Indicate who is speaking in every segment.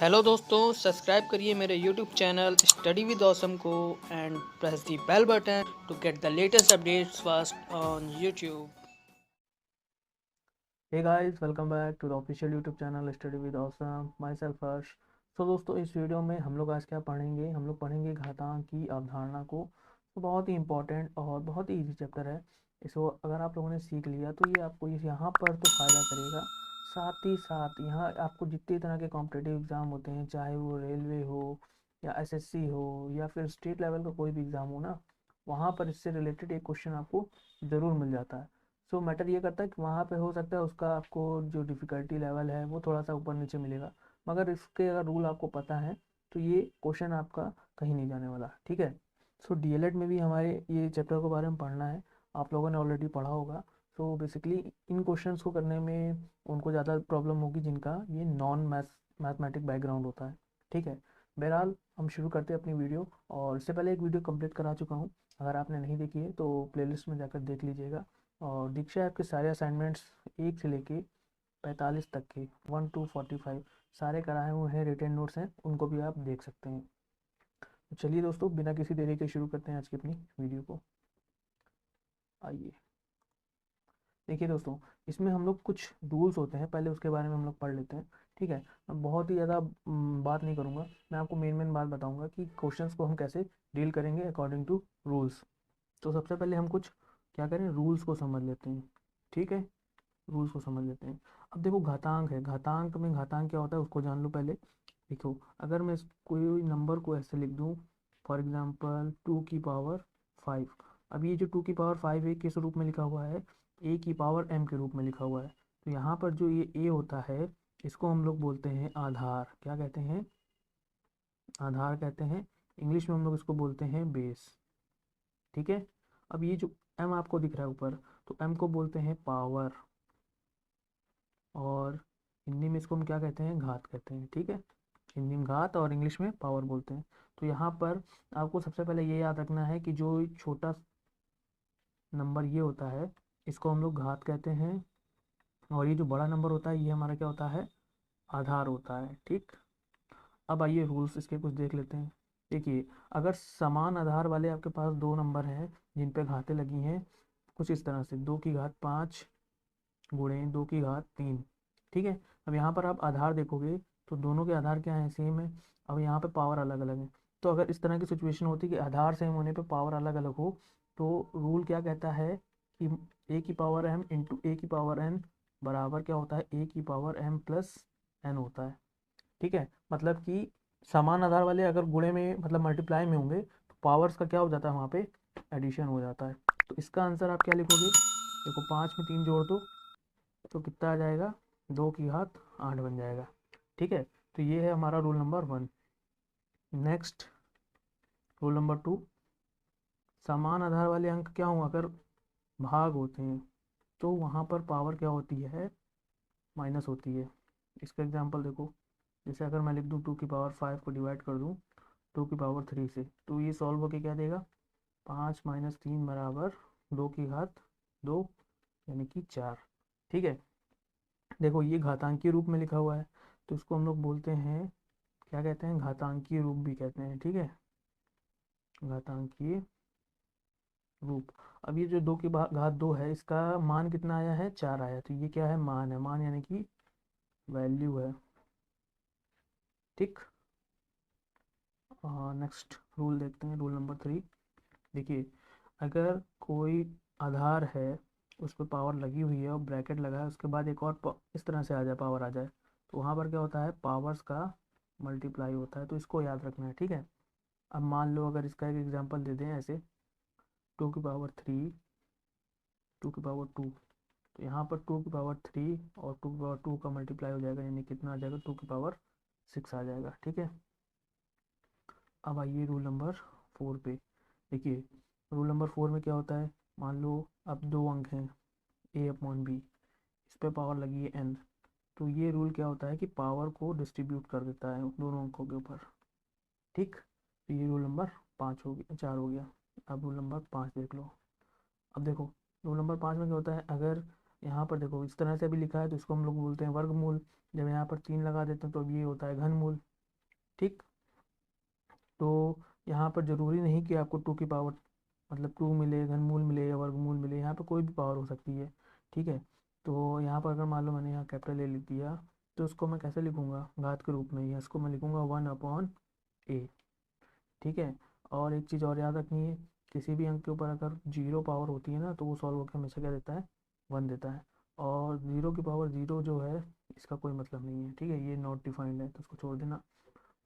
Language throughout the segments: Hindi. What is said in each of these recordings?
Speaker 1: हेलो दोस्तों, सब्सक्राइब करिए मेरे YouTube channel study with awesome को and press the bell button to get the latest updates first on YouTube.
Speaker 2: Hey guys, welcome back to the official YouTube channel study with awesome. Myself Harsh. So दोस्तों, इस वीडियो में हम लोग आज क्या पढ़ेंगे, हम लोग पढ़ेंगे घातांक की अवधारणा को। तो बहुत ही इंपॉर्टेंट और बहुत ही इजी चैप्टर है। इसको अगर आप लोगों ने सीख लिया तो ये आपको यहाँ पर तो फ़ायदा करेगा। साथ ही साथ यहाँ आपको जितने तरह के कॉम्पिटेटिव एग्ज़ाम होते हैं, चाहे वो रेलवे हो या एसएससी हो या फिर स्टेट लेवल का कोई भी एग्ज़ाम हो ना, वहाँ पर इससे रिलेटेड एक क्वेश्चन आपको ज़रूर मिल जाता है। सो मैटर ये करता है कि वहाँ पे हो सकता है उसका आपको जो डिफ़िकल्टी लेवल है वो थोड़ा सा ऊपर नीचे मिलेगा, मगर इसके अगर रूल आपको पता है तो ये क्वेश्चन आपका कहीं नहीं जाने वाला। ठीक है। सो डीएलएड में भी हमारे ये चैप्टर के बारे में पढ़ना है। आप लोगों ने ऑलरेडी पढ़ा होगा। सो बेसिकली इन क्वेश्चंस को करने में उनको ज़्यादा प्रॉब्लम होगी जिनका ये नॉन मैथमेटिक बैकग्राउंड होता है। ठीक है। बहरहाल हम शुरू करते हैं अपनी वीडियो, और इससे पहले एक वीडियो कंप्लीट करा चुका हूँ। अगर आपने नहीं देखी है तो प्लेलिस्ट में जाकर देख लीजिएगा। और दीक्षा ऐप के सारे असाइनमेंट्स 1 से लेके 45 तक के 1 to 45 सारे कराए हुए हैं, रिटन नोट्स हैं, उनको भी आप देख सकते हैं। तो चलिए दोस्तों, बिना किसी देरी के शुरू करते हैं आज की अपनी वीडियो को। आइए देखिए दोस्तों, इसमें हम लोग कुछ रूल्स होते हैं, पहले उसके बारे में हम लोग पढ़ लेते हैं। ठीक है। मैं बहुत ही ज़्यादा बात नहीं करूँगा, मैं आपको मेन मेन बात बताऊँगा कि क्वेश्चंस को हम कैसे डील करेंगे अकॉर्डिंग टू रूल्स। तो सबसे पहले हम कुछ क्या करें, रूल्स को समझ लेते हैं। ठीक है। रूल्स को समझ लेते हैं। अब देखो, घातांक है, घातांक में घातांक क्या होता है उसको जान लो पहले। देखो, अगर मैं कोई नंबर को ऐसे लिख दूं, फॉर एग्जांपल 2 की पावर 5। अब ये जो 2 की पावर 5 है किस रूप में लिखा हुआ है, A की पावर m के रूप में लिखा हुआ है। तो यहाँ पर जो ये a होता है, इसको हम लोग बोलते हैं आधार। क्या कहते हैं? आधार कहते हैं। इंग्लिश में हम लोग इसको बोलते हैं बेस। ठीक है। अब ये जो m आपको दिख रहा है ऊपर, तो m को बोलते हैं पावर, और हिंदी में इसको हम क्या कहते हैं, घात कहते हैं। ठीक है। हिंदी में घात और इंग्लिश में पावर बोलते हैं। तो यहाँ पर आपको सबसे पहले ये याद रखना है कि जो छोटा नंबर ये होता है, इसको हम लोग घात कहते हैं, और ये जो बड़ा नंबर होता है ये हमारा क्या होता है, आधार होता है। ठीक। अब आइए रूल्स इसके कुछ देख लेते हैं। देखिए, अगर समान आधार वाले आपके पास दो नंबर हैं जिन पे घातें लगी हैं, कुछ इस तरह से 2 की घात 5 गुणे 2 की घात 3। ठीक है। अब यहाँ पर आप आधार देखोगे तो दोनों के आधार क्या है, सेम है। अब यहाँ पे पावर अलग अलग है। तो अगर इस तरह की सिचुएशन होती है कि आधार सेम होने पे पावर अलग अलग हो, तो रूल क्या कहता है कि A की पावर m इंटू A की पावर n बराबर क्या होता है, A की पावर m प्लस n होता है। ठीक है। मतलब कि समान आधार वाले अगर गुणे में मतलब मल्टीप्लाई में होंगे तो पावर्स का क्या हो जाता है, वहाँ पे एडिशन हो जाता है। तो इसका आंसर आप क्या लिखोगे, देखो 5 में 3 जोड़ दो तो कितना आ जाएगा, 2 की घात 8 बन जाएगा। ठीक है। तो ये है हमारा rule number 1। Next, rule number 2, समान आधार वाले अंक क्या हो, अगर भाग होते हैं तो वहाँ पर पावर क्या होती है, माइनस होती है। इसका एग्जांपल देखो, जैसे अगर मैं लिख दूँ 2 की पावर 5 को डिवाइड कर दूँ 2 की पावर 3 से, तो ये सॉल्व होके क्या देगा, 5 - 3 बराबर 2 की घात 2, यानी कि 4। ठीक है। देखो, ये घातांकीय रूप में लिखा हुआ है, तो इसको हम लोग बोलते हैं, क्या कहते हैं, घातांकीय रूप भी कहते हैं। ठीक है। घातांकीय रूप। अब ये जो 2 की घात 2 है, इसका मान कितना आया है, 4 आया, तो ये क्या है, मान है, मान यानी कि वैल्यू है। ठीक। नेक्स्ट रूल देखते हैं, रूल नंबर 3। देखिए, अगर कोई आधार है, उस पर पावर लगी हुई है और ब्रैकेट लगा है, उसके बाद एक और इस तरह से आ जाए, पावर आ जाए, तो वहाँ पर क्या होता है, पावर्स का मल्टीप्लाई होता है। तो इसको याद रखना है। ठीक है। अब मान लो अगर इसका एक एग्जांपल दे दें ऐसे, 2 की पावर 3 2 की पावर 2, तो यहाँ पर 2 की पावर 3 और 2 की पावर 2 का मल्टीप्लाई हो जाएगा, यानी कितना आ जाएगा, 2 की पावर 6 आ जाएगा। ठीक है। अब आइए रूल नंबर 4 पे। देखिए, रूल नंबर 4 में क्या होता है, मान लो अब दो अंक हैं A/B, इस पर पावर लगी है n, तो ये रूल क्या होता है कि पावर को डिस्ट्रीब्यूट कर देता है उन दोनों अंकों के ऊपर। ठीक। तो ये रूल नंबर 5 हो गया, 4 हो गया। अब रूल नंबर 5 देख लो। अब देखो, रूल नंबर 5 में क्या होता है, अगर यहाँ पर देखो इस तरह से भी लिखा है तो इसको हम लोग बोलते हैं वर्गमूल। जब यहाँ पर 3 लगा देते हैं तो अब ये होता है घनमूल। ठीक। तो यहाँ पर ज़रूरी नहीं कि आपको टू की पावर मतलब टू मिले, घनमूल मिले या वर्गमूल मिले, यहाँ पे कोई भी पावर हो सकती है। ठीक है। तो यहाँ पर अगर मान लो मैंने यहाँ कैपिटल ए लिख दिया, तो उसको मैं कैसे लिखूँगा, घात के रूप में ही, इसको मैं लिखूँगा 1/a। ठीक है। और एक चीज़ और याद रखनी है, किसी भी अंक के ऊपर अगर जीरो पावर होती है ना, तो वो सॉल्व होकर हमेशा क्या देता है, 1 देता है। और ज़ीरो की पावर ज़ीरो जो है, इसका कोई मतलब नहीं है। ठीक है, ये नॉट डिफाइंड है, तो उसको छोड़ देना।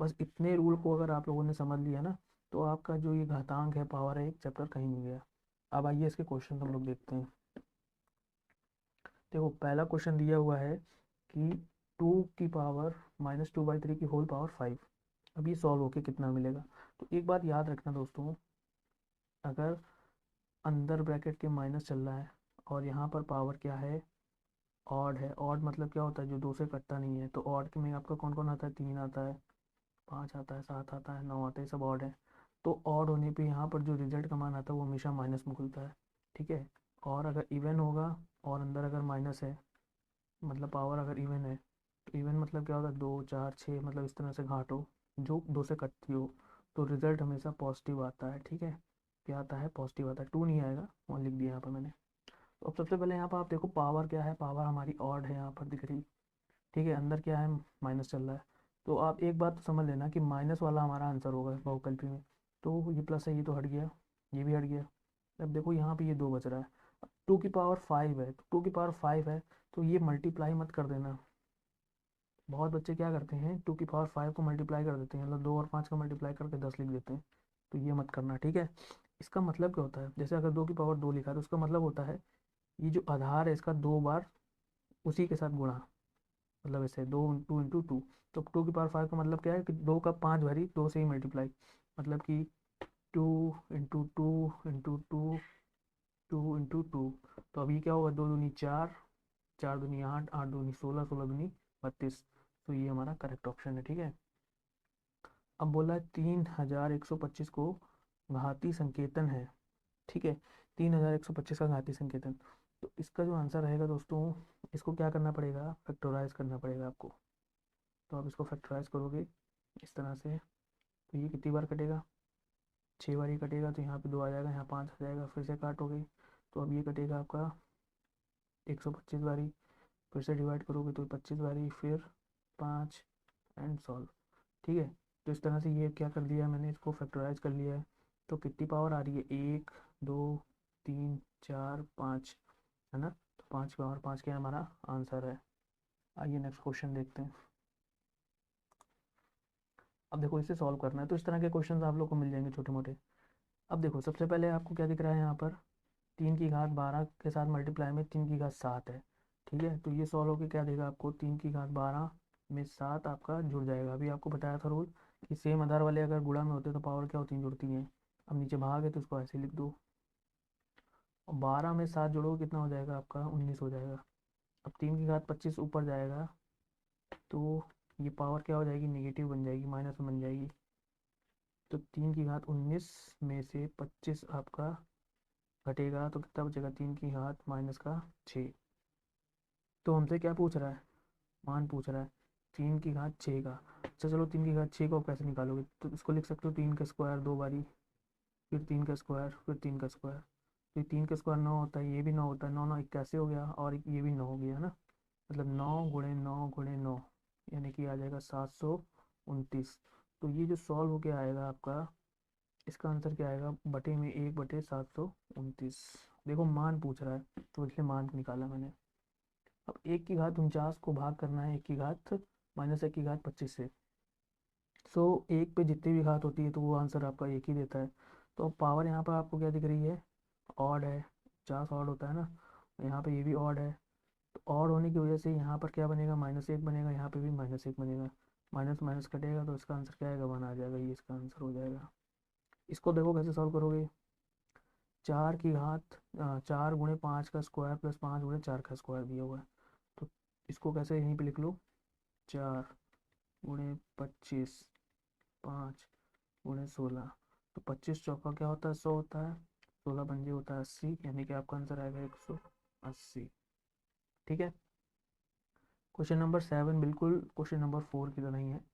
Speaker 2: बस इतने रूल को अगर आप लोगों ने समझ लिया ना, तो आपका जो ये घातांक है, पावर है, एक चैप्टर कहीं नहीं गया। अब आइए इसके क्वेश्चन हम लोग देखते हैं। देखो पहला क्वेश्चन दिया हुआ है कि 2 की पावर -2/3 की होल पावर 5। अब ये सॉल्व होके कितना मिलेगा। तो एक बात याद रखना दोस्तों, अगर अंदर ब्रैकेट के माइनस चल रहा है और यहाँ पर पावर क्या है, ऑड है। ऑड मतलब क्या होता है, जो दो से कटता नहीं है। तो ऑड में आपका कौन कौन आता है, 3 आता है, 5 आता है, 7 आता है, 9 आता है, सब ऑड है। तो ऑड होने पे यहाँ पर जो रिजल्ट का मान आता है वो हमेशा माइनस में खुलता है। ठीक है। और अगर इवन होगा और अंदर अगर माइनस है, मतलब पावर अगर इवन है, तो इवन मतलब क्या होता है, 2 4 6, मतलब इस तरह से घाट हो जो दो से कटती हो, तो रिजल्ट हमेशा पॉजिटिव आता है। ठीक है। क्या आता है, पॉजिटिव आता है, टू नहीं आएगा, वहाँ लिख दिया यहाँ पर मैंने। तो अब सबसे पहले यहाँ पर आप देखो पावर क्या है, पावर हमारी ऑड है, यहाँ पर दिख रही। ठीक है। अंदर क्या है, माइनस चल रहा है। तो आप एक बात तो समझ लेना कि माइनस वाला हमारा आंसर होगा बहुकल्पी में। तो ये प्लस है, ये तो हट गया, ये भी हट गया। अब देखो यहाँ पे ये दो बच रहा है। अब 2 की पावर 5 है, तो 2 की पावर 5 है, तो ये मल्टीप्लाई मत कर देना। बहुत बच्चे क्या करते हैं, 2 की पावर 5 को मल्टीप्लाई कर देते हैं, मतलब 2 और 5 का मल्टीप्लाई करके 10 लिख देते हैं। तो ये मत करना। ठीक है। इसका मतलब क्या होता है, जैसे अगर 2 की पावर 2 लिखा है, तो उसका मतलब होता है ये जो आधार है इसका 2 बार उसी के साथ गुणा, मतलब ऐसे 2 2 × 2। तो 2 की पावर 5 का मतलब क्या है कि 2 का 5 बारी 2 से ही मल्टीप्लाई, मतलब कि 2 × 2 × 2 तो अभी क्या होगा, 2 दूनी 4, 4 दूनी 8, 8 दूनी 16, 16 दूनी 32। तो ये हमारा करेक्ट ऑप्शन है। ठीक है। अब बोला है 3125 को घाती संकेतन है। ठीक है। 3125 का घाती संकेतन। तो इसका जो आंसर रहेगा दोस्तों, इसको क्या करना पड़ेगा, फैक्टराइज करना पड़ेगा आपको। तो आप इसको फैक्टराइज करोगे इस तरह से, तो ये कितनी बार कटेगा, 6 बार ही कटेगा। तो यहाँ पे 2 आ जाएगा, यहाँ 5 आ जाएगा, फिर से काटोगे तो अब ये कटेगा आपका 125 बारी, फिर से डिवाइड करोगे तो 25 बारी, फिर 5 एंड सॉल्व। ठीक है। तो इस तरह से ये क्या कर दिया मैंने, इसको फैक्टराइज कर लिया है। तो कितनी पावर आ रही है, 1 2 3 4 5, है ना। तो 5 की पावर 5 क्या हमारा आंसर है। आइए नेक्स्ट क्वेश्चन देखते हैं। अब देखो इसे सॉल्व करना है, तो इस तरह के क्वेश्चन आप लोग को मिल जाएंगे छोटे मोटे। अब देखो सबसे पहले आपको क्या दिख रहा है, यहाँ पर 3 की घात 12 के साथ मल्टीप्लाई में 3 की घात 7 है। ठीक है। तो ये सॉल्व होकर क्या देगा आपको, 3 की घात 12 में 7 आपका जुड़ जाएगा। अभी आपको बताया था रूल कि सेम आधार वाले अगर गुणा में होते तो पावर क्या होती है, जुड़ती हैं। अब नीचे भाग है तो उसको ऐसे लिख दो, और 12 में 7 जोड़ोगे कितना हो जाएगा आपका, 19 हो जाएगा। अब 3 की घात 25 ऊपर जाएगा, तो ये पावर क्या हो जाएगी, निगेटिव बन जाएगी, माइनस में बन जाएगी। तो 3 की घात 19 में से 25 आपका घटेगा, तो कितना बचेगा, 3 की घात -6। तो हमसे क्या पूछ रहा है, मान पूछ रहा है 3 की घात 6 का। अच्छा चलो 3 की घात 6 को आप कैसे निकालोगे, तो इसको लिख सकते हो 3 का स्क्वायर 2 बारी, फिर 3 का स्क्वायर, फिर 3 का स्क्वायर। तो ये 3 का स्क्वायर 9 होता है, ये भी 9 होता है, 9 9 81 हो गया, और ये भी 9 हो गया, है ना। मतलब 9 × 9 × 9, यानी कि आ जाएगा 729। तो ये जो सॉल्व होके आएगा आपका, इसका आंसर क्या आएगा, बटे में 1/729। देखो मान पूछ रहा है तो इसलिए मान निकाला मैंने। अब 1 की घात 49 को भाग करना है 1 की घात -1 की घात 25 से। सो एक पे जितनी भी घात होती है तो वो आंसर आपका एक ही देता है। तो अब पावर यहाँ पर आपको क्या दिख रही है, ऑड है, 50 ऑड होता है ना, यहाँ पे ये भी ऑड है। तो ऑड होने की वजह से यहाँ पर क्या बनेगा, -1 बनेगा, यहाँ पे भी -1 बनेगा। माइनस माइनस कटेगा तो इसका आंसर क्या आएगा, 1 आ जाएगा, ये इसका आंसर हो जाएगा। इसको देखो कैसे सॉल्व करोगे, 4 × 5 का स्क्वायर प्लस 5 × 4 का स्क्वायर दिया हुआ है। तो इसको कैसे यहीं पे लिख लो, 4 × 25, 5 × 16। तो 25 चौका क्या होता है, 100 होता है, 16 पंजे होता है 80, यानी कि आपका आंसर आएगा 180। ठीक है। क्वेश्चन नंबर 7 बिल्कुल क्वेश्चन नंबर 4 की तरह ही है।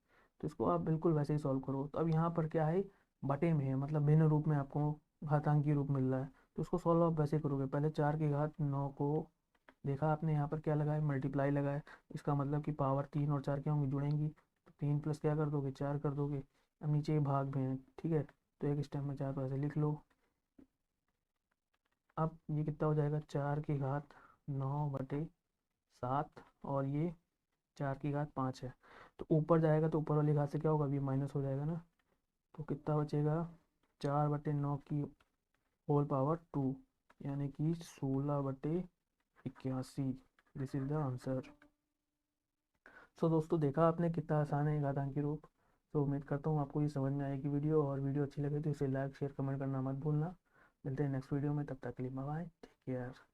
Speaker 2: तो इसको आप बिल्कुल वैसे ही सॉल्व करो। तो अब यहाँ पर क्या है, बटे में है, मतलब भिन्न रूप में आपको घातांकी रूप मिल रहा है, तो उसको सॉल्व आप वैसे करोगे। पहले 4 की घात 9 को देखा आपने, यहाँ पर क्या लगा है, मल्टीप्लाई लगा है, इसका मतलब कि पावर 3 और 4 क्या होंगी, जुड़ेंगी। तो 3 प्लस क्या कर दोगे, 4 कर दोगे। अब नीचे भाग में है, ठीक है, तो एक स्टेप में 4 तो ऐसे लिख लो। अब ये कितना हो जाएगा, 4 की घात 9/7, और ये 4 की घात 5 है। तो ऊपर जाएगा तो ऊपर वाली घात से क्या होगा, अभी माइनस हो जाएगा ना। तो कितना बचेगा, 4/9 की होल पावर 2, यानी कि 16/81। This is the answer. So दोस्तों, देखा आपने कितना आसान है घातांकी रूप। तो उम्मीद करता हूँ आपको ये समझ में आएगी वीडियो, और वीडियो अच्छी लगे तो इसे लाइक शेयर कमेंट करना मत भूलना। मिलते हैं नेक्स्ट वीडियो में, तब तक के लिए बाय, टेक केयर।